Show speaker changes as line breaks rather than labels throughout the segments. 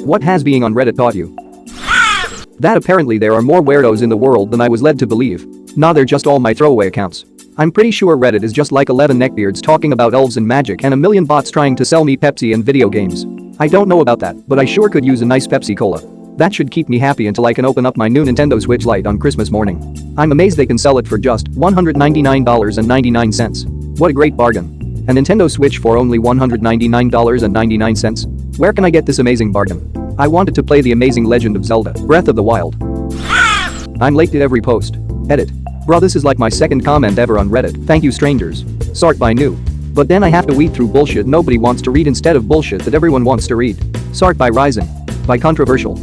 What has being on Reddit taught you? That apparently there are more weirdos in the world than I was led to believe. Nah, they're just all my throwaway accounts. I'm pretty sure Reddit is just like 11 neckbeards talking about elves and magic and a million bots trying to sell me Pepsi and video games. I don't know about that, but I sure could use a nice Pepsi Cola. That should keep me happy until I can open up my new Nintendo Switch Lite on Christmas morning. I'm amazed they can sell it for just $199.99. What a great bargain. A Nintendo Switch for only $199.99. Where can I get this amazing bargain? I wanted to play the amazing Legend of Zelda, Breath of the Wild. I'm late to every post. Edit. Bro, this is like my second comment ever on Reddit. Thank you, strangers. Sort by new. But then I have to weed through bullshit nobody wants to read instead of bullshit that everyone wants to read. Sort by rising. By controversial.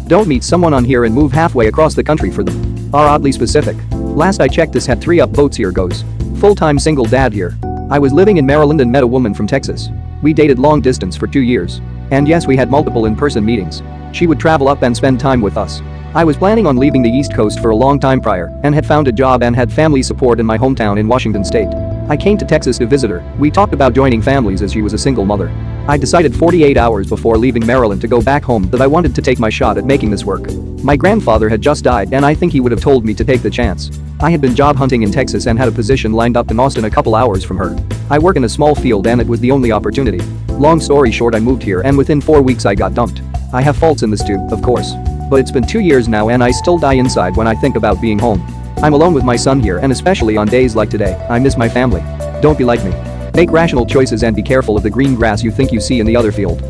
Don't meet someone on here and move halfway across the country for them. Are oddly specific. Last I checked, this had 3 upvotes. Here goes. Full-time single dad here. I was living in Maryland and met a woman from Texas. We dated long distance for 2 years. And yes, we had multiple in-person meetings. She would travel up and spend time with us. I was planning on leaving the East Coast for a long time prior and had found a job and had family support in my hometown in Washington state. I came to Texas to visit her. We talked about joining families as she was a single mother. I decided 48 hours before leaving Maryland to go back home that I wanted to take my shot at making this work. My grandfather had just died and I think he would have told me to take the chance. I had been job hunting in Texas and had a position lined up in Austin a couple hours from her. I work in a small field and it was the only opportunity. Long story short, I moved here and within 4 weeks I got dumped. I have faults in this too, of course. But it's been 2 years now and I still die inside when I think about being home. I'm alone with my son here and especially on days like today, I miss my family. Don't be like me. Make rational choices and be careful of the green grass you think you see in the other field.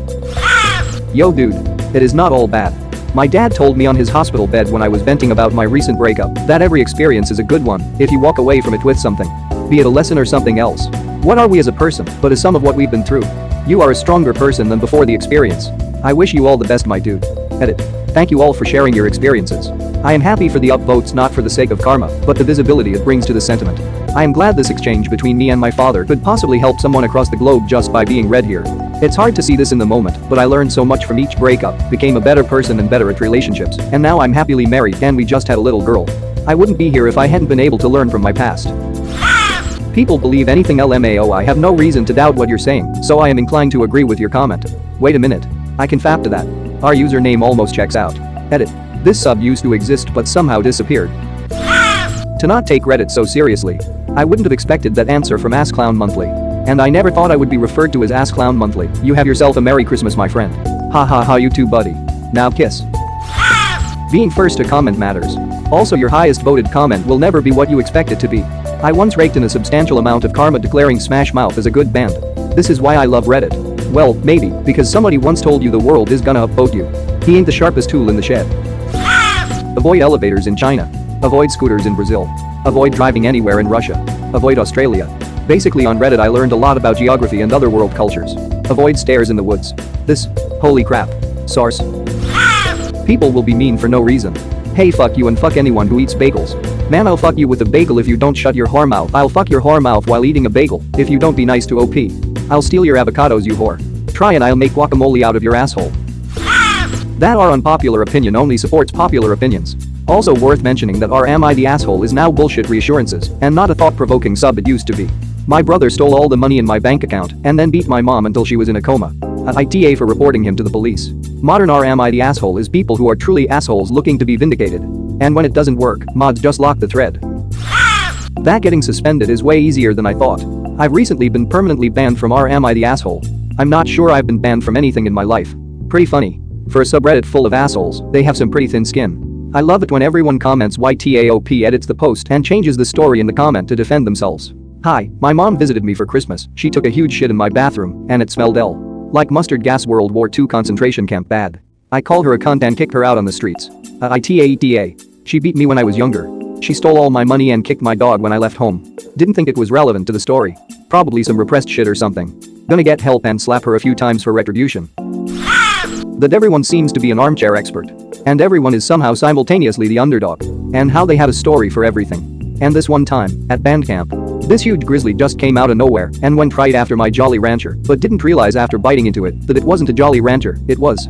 Yo dude. It is not all bad. My dad told me on his hospital bed when I was venting about my recent breakup that every experience is a good one if you walk away from it with something. Be it a lesson or something else. What are we as a person but a sum of what we've been through? You are a stronger person than before the experience. I wish you all the best, my dude. Edit. Thank you all for sharing your experiences. I am happy for the upvotes, not for the sake of karma, but the visibility it brings to the sentiment. I am glad this exchange between me and my father could possibly help someone across the globe just by being read here. It's hard to see this in the moment, but I learned so much from each breakup, became a better person and better at relationships, and now I'm happily married and we just had a little girl. I wouldn't be here if I hadn't been able to learn from my past. People believe anything LMAO. I have no reason to doubt what you're saying, so I am inclined to agree with your comment. Wait a minute. I can fap to that. Our username almost checks out. Edit. This sub used to exist but somehow disappeared. To not take Reddit so seriously. I wouldn't have expected that answer from AskClown Monthly. And I never thought I would be referred to as AskClown Monthly. You have yourself a Merry Christmas, my friend. Ha ha ha, you too, buddy. Now kiss. Being first to comment matters. Also, your highest voted comment will never be what you expect it to be. I once raked in a substantial amount of karma declaring Smash Mouth as a good band. This is why I love Reddit. Well, maybe, because somebody once told you the world is gonna upvote you. He ain't the sharpest tool in the shed. Avoid elevators in China. Avoid scooters in Brazil. Avoid driving anywhere in Russia. Avoid Australia. Basically on Reddit I learned a lot about geography and other world cultures. Avoid stairs in the woods. This. Holy crap. Source. People will be mean for no reason. Hey, fuck you and fuck anyone who eats bagels. Man, I'll fuck you with a bagel if you don't shut your whore mouth. I'll fuck your whore mouth while eating a bagel if you don't be nice to OP. I'll steal your avocados, you whore. Try and I'll make guacamole out of your asshole. That our unpopular opinion only supports popular opinions. Also worth mentioning that our am I the asshole is now bullshit reassurances and not a thought-provoking sub it used to be. My brother stole all the money in my bank account and then beat my mom until she was in a coma. ITA for reporting him to the police. Modern R am I the asshole is people who are truly assholes looking to be vindicated. And when it doesn't work, mods just lock the thread. That getting suspended is way easier than I thought. I've recently been permanently banned from R am I the asshole. I'm not sure I've been banned from anything in my life. Pretty funny. For a subreddit full of assholes, they have some pretty thin skin. I love it when everyone comments YTAOP edits the post and changes the story in the comment to defend themselves. Hi, my mom visited me for Christmas. She took a huge shit in my bathroom and it smelled like mustard gas. World War II concentration camp bad. I called her a cunt and kicked her out on the streets. ITA. She beat me when I was younger. She stole all my money and kicked my dog when I left home. Didn't think it was relevant to the story. Probably some repressed shit or something. Gonna get help and slap her a few times for retribution. That everyone seems to be an armchair expert. And everyone is somehow simultaneously the underdog. And how they have a story for everything. And this one time, at band camp, this huge grizzly just came out of nowhere and went right after my Jolly Rancher, but didn't realize after biting into it that it wasn't a Jolly Rancher, it was.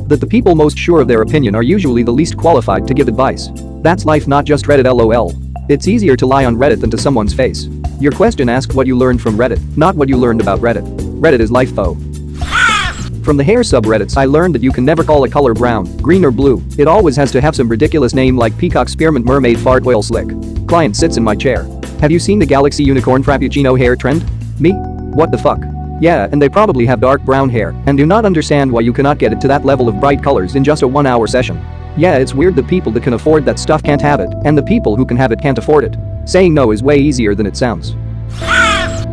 That the people most sure of their opinion are usually the least qualified to give advice. That's life, not just Reddit, lol. It's easier to lie on Reddit than to someone's face. Your question asked what you learned from Reddit, not what you learned about Reddit. Reddit is life though. From the hair subreddits I learned that you can never call a color brown, green or blue, it always has to have some ridiculous name like peacock spearmint mermaid fart oil slick. Client sits in my chair. Have you seen the Galaxy Unicorn Frappuccino hair trend? Me? What the fuck? Yeah, and they probably have dark brown hair and do not understand why you cannot get it to that level of bright colors in just a 1-hour session. Yeah, it's weird the people that can afford that stuff can't have it and the people who can have it can't afford it. Saying no is way easier than it sounds.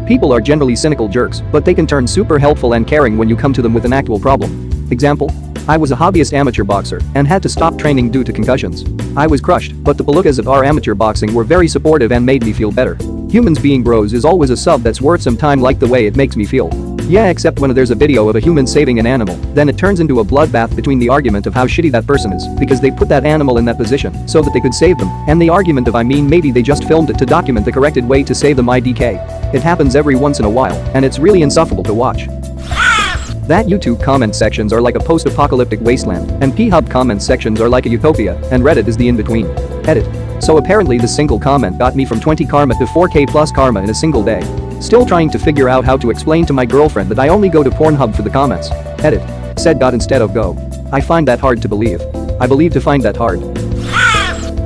People are generally cynical jerks, but they can turn super helpful and caring when you come to them with an actual problem. Example? I was a hobbyist amateur boxer and had to stop training due to concussions. I was crushed, but the belugas of our amateur boxing were very supportive and made me feel better. Humans being bros is always a sub that's worth some time, like the way it makes me feel. Yeah, except when there's a video of a human saving an animal, then it turns into a bloodbath between the argument of how shitty that person is because they put that animal in that position so that they could save them, and the argument of maybe they just filmed it to document the corrected way to save them IDK. It happens every once in a while, and it's really insufferable to watch. That YouTube comment sections are like a post-apocalyptic wasteland, and P-Hub comment sections are like a utopia, and Reddit is the in-between. Edit. So apparently this single comment got me from 20 karma to 4k plus karma in a single day. Still trying to figure out how to explain to my girlfriend that I only go to Pornhub for the comments. Edit. Said got instead of go. I find that hard to believe. I believe to find that hard.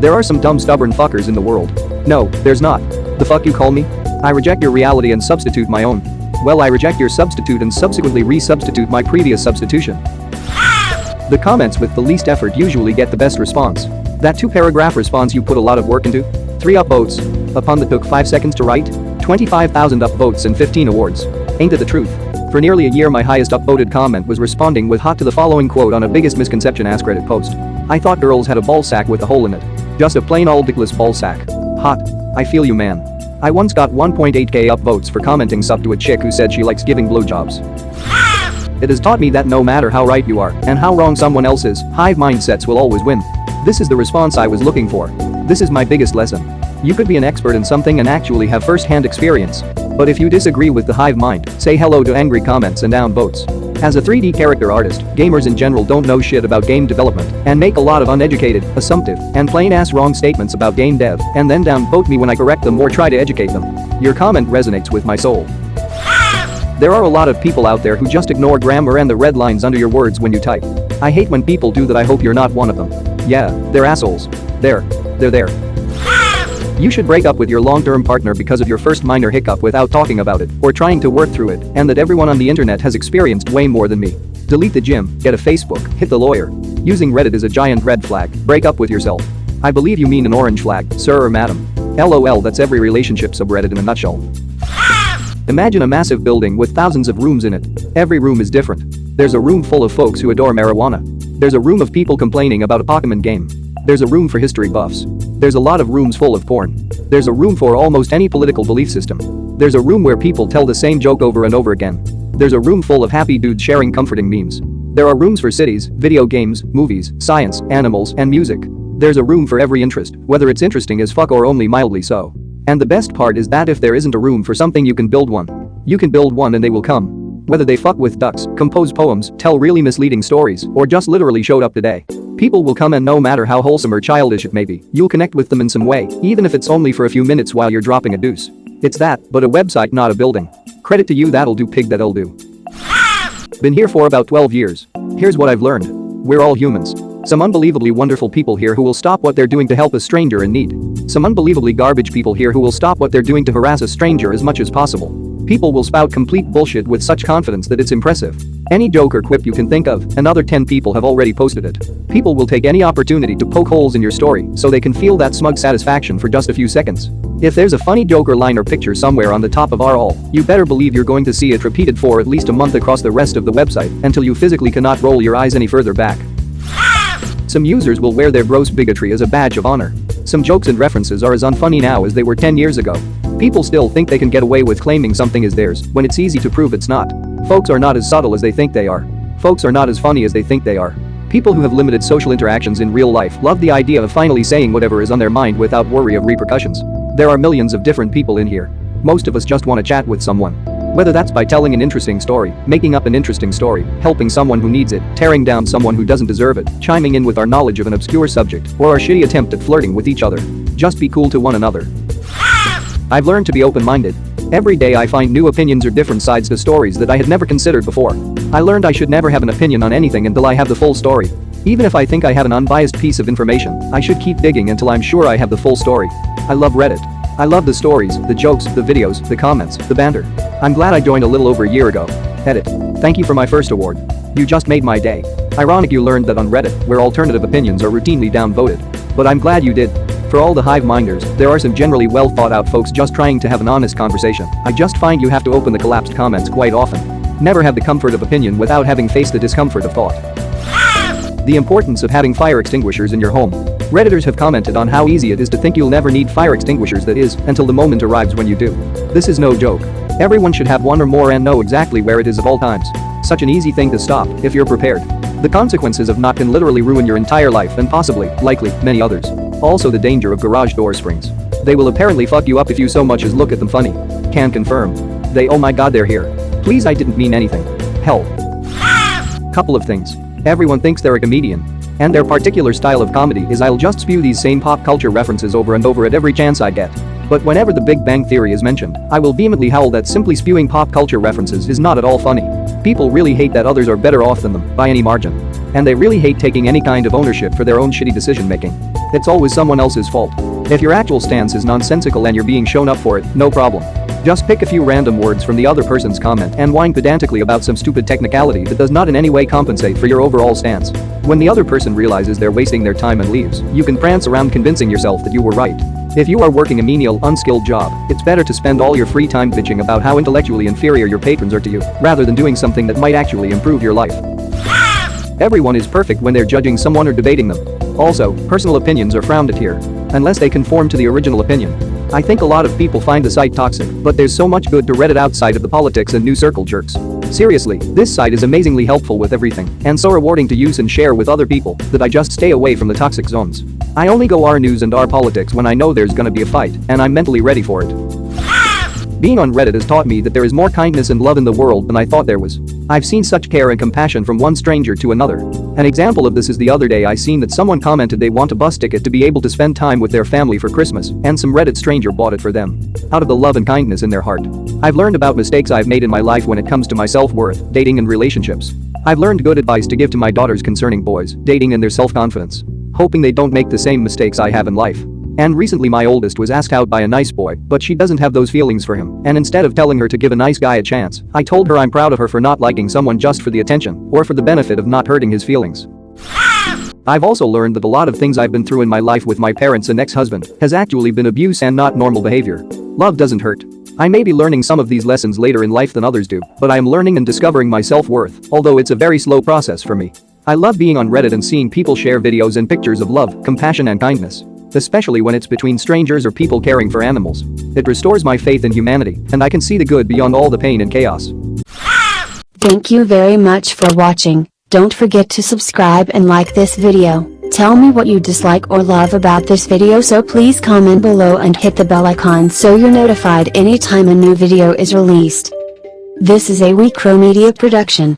There are some dumb stubborn fuckers in the world. No, there's not. The fuck you call me? I reject your reality and substitute my own. Well, I reject your substitute and subsequently resubstitute my previous substitution. The comments with the least effort usually get the best response. That 2-paragraph response you put a lot of work into? 3 upvotes. A pun that took 5 seconds to write? 25,000 upvotes and 15 awards. Ain't it the truth? For nearly a year my highest upvoted comment was responding with hot to the following quote on a biggest misconception AskReddit post. I thought girls had a ball sack with a hole in it. Just a plain old dickless ball sack. Hot. I feel you, man. I once got 1.8k upvotes for commenting sub to a chick who said she likes giving blowjobs. It has taught me that no matter how right you are and how wrong someone else is, hive mindsets will always win. This is the response I was looking for. This is my biggest lesson. You could be an expert in something and actually have first-hand experience. But if you disagree with the hive mind, say hello to angry comments and down votes. As a 3D character artist, gamers in general don't know shit about game development and make a lot of uneducated, assumptive, and plain-ass wrong statements about game dev and then downvote me when I correct them or try to educate them. Your comment resonates with my soul. There are a lot of people out there who just ignore grammar and the red lines under your words when you type. I hate when people do that. I hope you're not one of them. Yeah, they're assholes. They're there. You should break up with your long-term partner because of your first minor hiccup without talking about it or trying to work through it, and that everyone on the internet has experienced way more than me. Delete the gym, get a Facebook, hit the lawyer. Using Reddit is a giant red flag. Break up with yourself. I believe you mean an orange flag, sir or madam. LOL, that's every relationship subreddit in a nutshell. Imagine a massive building with thousands of rooms in it. Every room is different. There's a room full of folks who adore marijuana. There's a room of people complaining about a Pokemon game. There's a room for history buffs. There's a lot of rooms full of porn. There's a room for almost any political belief system. There's a room where people tell the same joke over and over again. There's a room full of happy dudes sharing comforting memes. There are rooms for cities, video games, movies, science, animals, and music. There's a room for every interest, whether it's interesting as fuck or only mildly so. And the best part is that if there isn't a room for something, you can build one. You can build one and they will come. Whether they fuck with ducks, compose poems, tell really misleading stories, or just literally showed up today. People will come, and no matter how wholesome or childish it may be, you'll connect with them in some way, even if it's only for a few minutes while you're dropping a deuce. It's that, but a website, not a building. Credit to you, that'll do, pig, that'll do. Been here for about 12 years. Here's what I've learned. We're all humans. Some unbelievably wonderful people here who will stop what they're doing to help a stranger in need. Some unbelievably garbage people here who will stop what they're doing to harass a stranger as much as possible. People will spout complete bullshit with such confidence that it's impressive. Any joke or quip you can think of, another 10 people have already posted it. People will take any opportunity to poke holes in your story so they can feel that smug satisfaction for just a few seconds. If there's a funny joke or line or picture somewhere on the top of our all, you better believe you're going to see it repeated for at least a month across the rest of the website until you physically cannot roll your eyes any further back. Some users will wear their gross bigotry as a badge of honor. Some jokes and references are as unfunny now as they were 10 years ago. People still think they can get away with claiming something is theirs when it's easy to prove it's not. Folks are not as subtle as they think they are. Folks are not as funny as they think they are. People who have limited social interactions in real life love the idea of finally saying whatever is on their mind without worry of repercussions. There are millions of different people in here. Most of us just want to chat with someone. Whether that's by telling an interesting story, making up an interesting story, helping someone who needs it, tearing down someone who doesn't deserve it, chiming in with our knowledge of an obscure subject, or our shitty attempt at flirting with each other. Just be cool to one another. I've learned to be open-minded. Every day I find new opinions or different sides to stories that I had never considered before. I learned I should never have an opinion on anything until I have the full story. Even if I think I have an unbiased piece of information, I should keep digging until I'm sure I have the full story. I love Reddit. I love the stories, the jokes, the videos, the comments, the banter. I'm glad I joined a little over a year ago. Edit. Thank you for my first award. You just made my day. Ironic you learned that on Reddit, where alternative opinions are routinely downvoted. But I'm glad you did. For all the hive minders, there are some generally well thought out folks just trying to have an honest conversation. I just find you have to open the collapsed comments quite often. Never have the comfort of opinion without having faced the discomfort of thought. The importance of having fire extinguishers in your home. Redditors have commented on how easy it is to think you'll never need fire extinguishers, that is, until the moment arrives when you do. This is no joke. Everyone should have one or more and know exactly where it is at all times. Such an easy thing to stop, if you're prepared. The consequences of not can literally ruin your entire life and possibly, likely, many others. Also the danger of garage door springs. They will apparently fuck you up if you so much as look at them funny. Can confirm. Oh my god, they're here. Please, I didn't mean anything. Hell. Couple of things. Everyone thinks they're a comedian. And their particular style of comedy is I'll just spew these same pop culture references over and over at every chance I get. But whenever the Big Bang Theory is mentioned, I will vehemently howl that simply spewing pop culture references is not at all funny. People really hate that others are better off than them, by any margin. And they really hate taking any kind of ownership for their own shitty decision making. It's always someone else's fault. If your actual stance is nonsensical and you're being shown up for it, no problem. Just pick a few random words from the other person's comment and whine pedantically about some stupid technicality that does not in any way compensate for your overall stance. When the other person realizes they're wasting their time and leaves, you can prance around convincing yourself that you were right. If you are working a menial, unskilled job, it's better to spend all your free time bitching about how intellectually inferior your patrons are to you, rather than doing something that might actually improve your life. Everyone is perfect when they're judging someone or debating them. Also, personal opinions are frowned at here. Unless they conform to the original opinion. I think a lot of people find the site toxic, but there's so much good to Reddit outside of the politics and news circle jerks. Seriously, this site is amazingly helpful with everything, and so rewarding to use and share with other people, that I just stay away from the toxic zones. I only go r-news and r-politics when I know there's gonna be a fight, and I'm mentally ready for it. Being on Reddit has taught me that there is more kindness and love in the world than I thought there was. I've seen such care and compassion from one stranger to another. An example of this is the other day I seen that someone commented they want a bus ticket to be able to spend time with their family for Christmas, and some Reddit stranger bought it for them. Out of the love and kindness in their heart. I've learned about mistakes I've made in my life when it comes to my self-worth, dating and relationships. I've learned good advice to give to my daughters concerning boys, dating and their self-confidence. Hoping they don't make the same mistakes I have in life. And recently my oldest was asked out by a nice boy, but she doesn't have those feelings for him, and instead of telling her to give a nice guy a chance, I told her I'm proud of her for not liking someone just for the attention, or for the benefit of not hurting his feelings. I've also learned that a lot of things I've been through in my life with my parents and ex-husband has actually been abuse and not normal behavior. Love doesn't hurt. I may be learning some of these lessons later in life than others do, but I am learning and discovering my self-worth, although it's a very slow process for me. I love being on Reddit and seeing people share videos and pictures of love, compassion and kindness. Especially when it's between strangers or people caring for animals. It restores my faith in humanity, and I can see the good beyond all the pain and chaos.
Thank you very much for watching. Don't forget to subscribe and like this video. Tell me what you dislike or love about this video, so please comment below and hit the bell icon so you're notified anytime a new video is released. This is a WeCrow Media production.